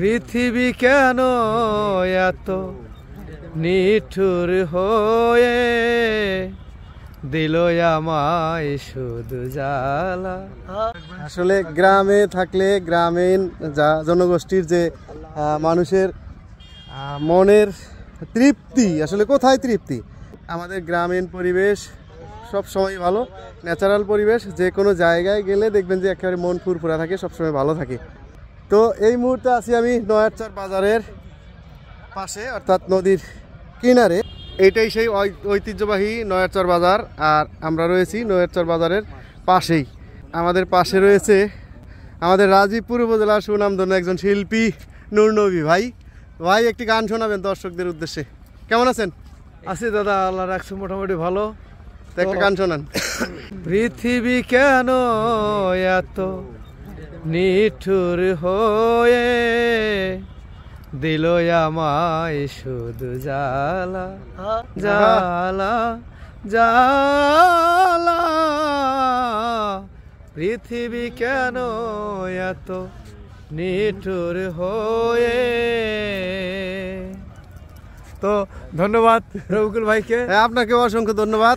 পৃথিবী কেন এত নিঠুর হয়ে দিল আমায় শুধু জ্বালা। আসলে গ্রামে থাকলে গ্রামীণ জনগোষ্ঠীর যে মানুষের মনের তৃপ্তি, আসলে কোথায় তৃপ্তি? আমাদের গ্রামীণ পরিবেশ সব সময় ভালো, ন্যাচারাল পরিবেশ। যে কোনো জায়গায় গেলে দেখবেন যে একেবারে মন ফুরফুরা থাকে, সবসময় ভালো থাকে। তো এই মুহূর্তে আছি আমি নয়ারচর বাজারের পাশে, অর্থাৎ নদীর কিনারে। এইটাই সেই ঐতিহ্যবাহী নয়ারচর বাজার, আর আমরা রয়েছি নয়ারচর বাজারের পাশেই। আমাদের পাশে রয়েছে আমাদের রাজীবপুর উপজেলার সুনামধন্য একজন শিল্পী নুরনবী ভাই। ভাই একটি গান শোনাবেন দর্শকদের উদ্দেশ্যে। কেমন আছেন? আছি দাদা, আল্লাহ রাখছে মোটামুটি ভালো। তো একটা গান শোনান। পৃথিবী কেন এত নিঠুর হয়ে দিল আমায় শুধু জ্বালা জ্বালা জ্বালা। পৃথিবী কেন এত নিঠুর হয়ে। তো ধন্যবাদ রবিকুল ভাইকে। আপনাকে অসংখ্য ধন্যবাদ।